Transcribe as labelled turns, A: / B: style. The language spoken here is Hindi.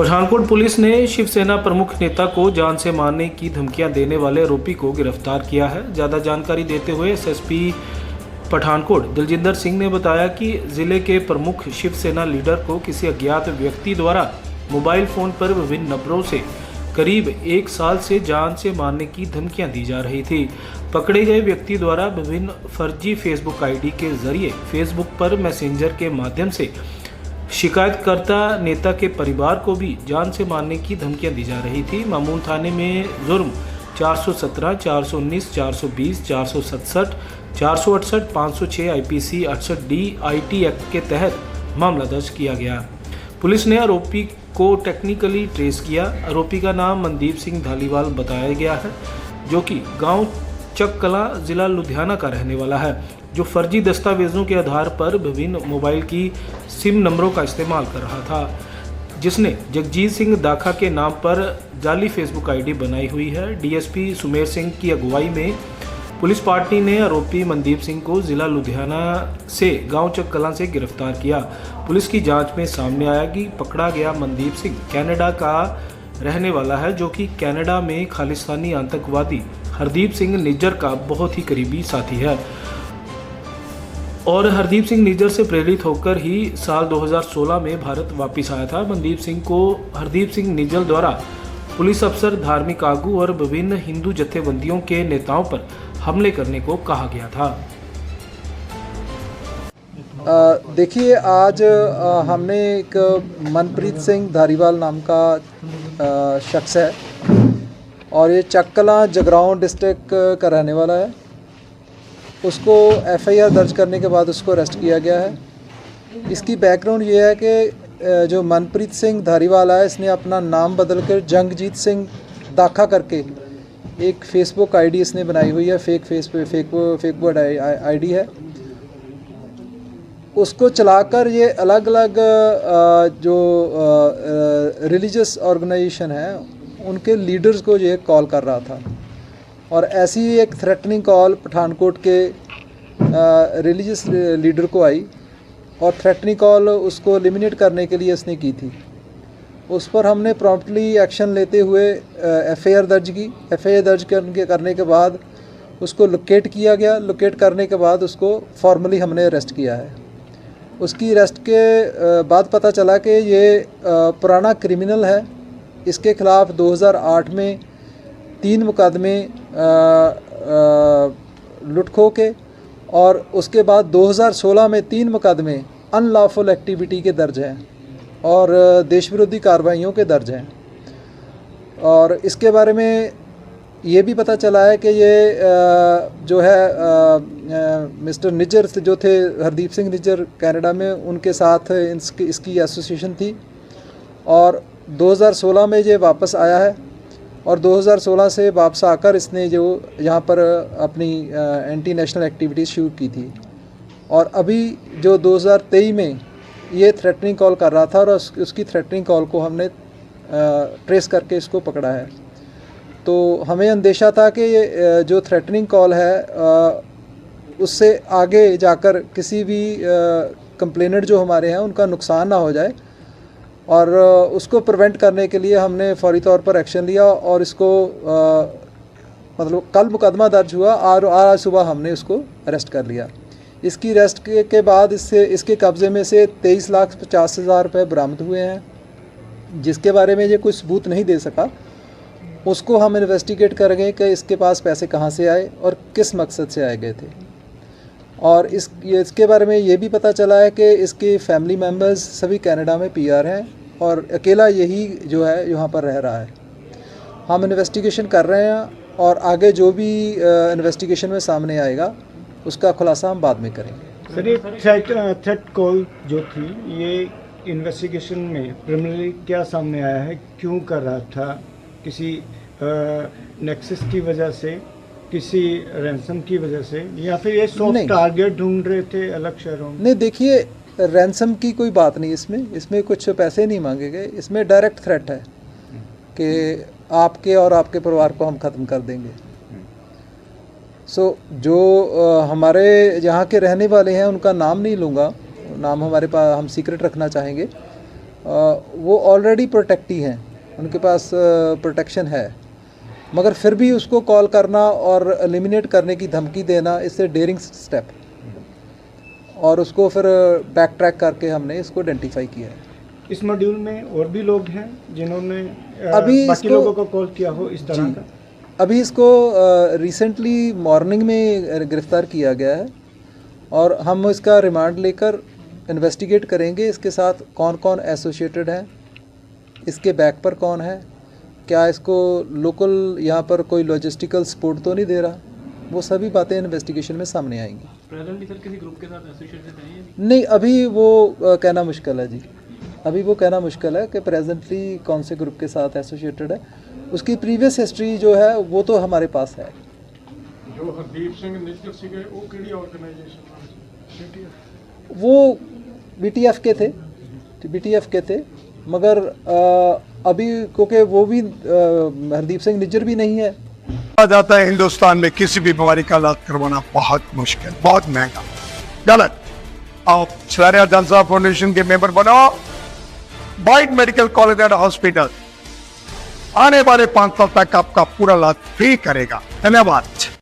A: पठानकोट पुलिस ने शिवसेना प्रमुख नेता को जान से मारने की धमकियां देने वाले आरोपी को गिरफ्तार किया है। ज़्यादा जानकारी देते हुए एसएसपी पठानकोट दिलजिंदर सिंह ने बताया कि जिले के प्रमुख शिवसेना लीडर को किसी अज्ञात व्यक्ति द्वारा मोबाइल फोन पर विभिन्न नंबरों से करीब 1 साल से जान से मारने की धमकियां दी जा रही थी। पकड़े गए व्यक्ति द्वारा विभिन्न फर्जी फेसबुक आईडी के जरिए फेसबुक पर मैसेंजर के माध्यम से शिकायतकर्ता नेता के परिवार को भी जान से मारने की धमकियां दी जा रही थी। मामून थाने में जुर्म 417, 419, 420, 467, 468, 506 आईपीसी 68D IT एक्ट के तहत मामला दर्ज किया गया। पुलिस ने आरोपी को टेक्निकली ट्रेस किया। आरोपी का नाम मनदीप सिंह धालीवाल बताया गया है, जो कि गांव चक कला जिला लुधियाना का रहने वाला है, जो फर्जी दस्तावेजों के आधार पर विभिन्न मोबाइल की सिम नंबरों का इस्तेमाल कर रहा था, जिसने जगजीत सिंह दाखा के नाम पर जाली फेसबुक आईडी बनाई हुई है। डीएसपी सुमेर सिंह की अगुवाई में पुलिस पार्टी ने आरोपी मनदीप सिंह को जिला लुधियाना से गांव चक कला से गिरफ्तार किया। पुलिस की जांच में सामने आया कि पकड़ा गया मनदीप सिंह कनाडा का रहने वाला है, जो कि कनाडा में खालिस्तानी आतंकवादी हरदीप सिंह निज्जर का बहुत ही करीबी साथी है और हरदीप सिंह निज्जर से प्रेरित होकर ही साल 2016 में भारत वापस आया था। मनदीप सिंह को हरदीप सिंह निज्जर द्वारा पुलिस अफसर, धार्मिक आगू और विभिन्न हिंदू जत्थेबंदियों के नेताओं पर हमले करने को कहा गया था।
B: देखिए, आज हमने एक मनप्रीत सिंह धारीवाल नाम का शख्स है और ये चक्कला जगराओं डिस्ट्रिक्ट का रहने वाला है। उसको एफआईआर दर्ज करने के बाद उसको अरेस्ट किया गया है। इसकी बैकग्राउंड ये है कि जो मनप्रीत सिंह धारीवाल है, इसने अपना नाम बदलकर जंगजीत सिंह दाखा करके एक फेसबुक आईडी इसने बनाई हुई है। फेक आईडी है। उसको चलाकर ये अलग अलग जो रिलीजियस ऑर्गेनाइजेशन है उनके लीडर्स को ये कॉल कर रहा था और ऐसी एक थ्रेटनिंग कॉल पठानकोट के रिलीजियस लीडर को आई और थ्रेटनिंग कॉल उसको एलिमिनेट करने के लिए इसने की थी। उस पर हमने प्रॉम्प्टली एक्शन लेते हुए एफआईआर दर्ज की। एफआईआर दर्ज करने के बाद उसको लोकेट किया गया। लोकेट करने के बाद उसको फॉर्मली हमने अरेस्ट किया है। उसकी अरेस्ट के बाद पता चला कि ये पुराना क्रिमिनल है। इसके ख़िलाफ़ 2008 में 3 मुकदमे लुटखो के और उसके बाद 2016 में 3 मुकदमे अनलॉफुल एक्टिविटी के दर्ज हैं और देश विरोधी कार्रवाइयों के दर्ज हैं। और इसके बारे में ये भी पता चला है कि ये जो है मिस्टर निज्जर जो थे, हरदीप सिंह निज्जर कनाडा में, उनके साथ इसकी एसोसिएशन थी और 2016 में ये वापस आया है और 2016 से वापस आकर इसने जो यहाँ पर अपनी एंटी नेशनल एक्टिविटीज़ शुरू की थी और अभी जो 2023 में ये थ्रेटनिंग कॉल कर रहा था और उसकी थ्रेटनिंग कॉल को हमने ट्रेस करके इसको पकड़ा है। तो हमें अंदेशा था कि ये जो थ्रेटनिंग कॉल है उससे आगे जाकर किसी भी कंप्लेनेंट जो हमारे हैं उनका नुकसान ना हो जाए और उसको प्रिवेंट करने के लिए हमने फौरी तौर पर एक्शन लिया और इसको मतलब कल मुकदमा दर्ज हुआ और आज सुबह हमने उसको अरेस्ट कर लिया। इसकी अरेस्ट के बाद इसके कब्ज़े में से 23,50,000 रुपये बरामद हुए हैं, जिसके बारे में ये कोई सबूत नहीं दे सका। उसको हम इन्वेस्टिगेट करेंगे कि इसके पास पैसे कहाँ से आए और किस मकसद से आए गए थे। और इसके बारे में ये भी पता चला है कि इसके फैमिली मेम्बर्स सभी कनाडा में पीआर हैं और अकेला यही जो है यहाँ पर रह रहा है। हम इन्वेस्टिगेशन कर रहे हैं और आगे जो भी इन्वेस्टिगेशन में सामने आएगा उसका खुलासा हम बाद में करेंगे।
C: सर, ये थ्रेट कॉल जो थी, ये इन्वेस्टिगेशन में प्रिलिमिनरी क्या सामने आया है? क्यों कर रहा था? किसी नेक्सस की वजह से, किसी रैंसम की वजह से, या फिर ये सॉफ्ट टारगेट ढूंढ रहे थे अलग शहरों में?
B: नहीं, देखिए, रैंसम की कोई बात नहीं इसमें कुछ पैसे नहीं मांगे गए। इसमें डायरेक्ट थ्रेट है कि आपके और आपके परिवार को हम ख़त्म कर देंगे। जो हमारे यहाँ के रहने वाले हैं उनका नाम नहीं लूँगा, नाम हमारे पास हम सीक्रेट रखना चाहेंगे, वो ऑलरेडी प्रोटेक्टी हैं, उनके पास प्रोटेक्शन है, मगर फिर भी उसको कॉल करना और एलिमिनेट करने की धमकी देना, इससे डेयरिंग स्टेप, और उसको फिर बैक ट्रैक करके हमने इसको आइडेंटिफाई किया है।
C: इस मॉड्यूल में और भी लोग हैं जिन्होंने
B: अभी
C: बाकी
B: इसको-
C: लोगों को कॉल किया हो इस तरह
B: जी,
C: का?
B: अभी इसको रिसेंटली मॉर्निंग में गिरफ़्तार किया गया है और हम इसका रिमांड लेकर इन्वेस्टिगेट करेंगे इसके साथ कौन कौन एसोसिएटेड है, इसके बैक पर कौन है, क्या इसको लोकल यहाँ पर कोई लॉजिस्टिकल सपोर्ट तो नहीं दे रहा, वो सभी बातें इन्वेस्टिगेशन में सामने आएंगी।
D: प्रेजेंटली सर किसी ग्रुप के साथ एसोसिएटेड है या
B: नहीं, अभी वो कहना मुश्किल है जी, अभी वो कहना मुश्किल है कि प्रेजेंटली कौन से ग्रुप के साथ एसोसिएटेड है। उसकी प्रीवियस हिस्ट्री जो है वो तो हमारे पास है।
E: जो हरदीप सिंह निज्जर सीगे वो किहड़ी ऑर्गेनाइजेशन नाल सी?
B: वो बीटीएफ के थे, बीटीएफ के थे, मगर अभी क्योंकि वो भी हरदीप सिंह निज्जर भी नहीं है।
F: कहा जाता है हिंदुस्तान में किसी भी बीमारी का इलाज करवाना बहुत मुश्किल, बहुत महंगा, गलत। आप शहरिया जनसा फाउंडेशन के मेंबर बनो, बाइट मेडिकल कॉलेज एंड हॉस्पिटल आने वाले 5 साल तक आपका पूरा इलाज फ्री करेगा। धन्यवाद।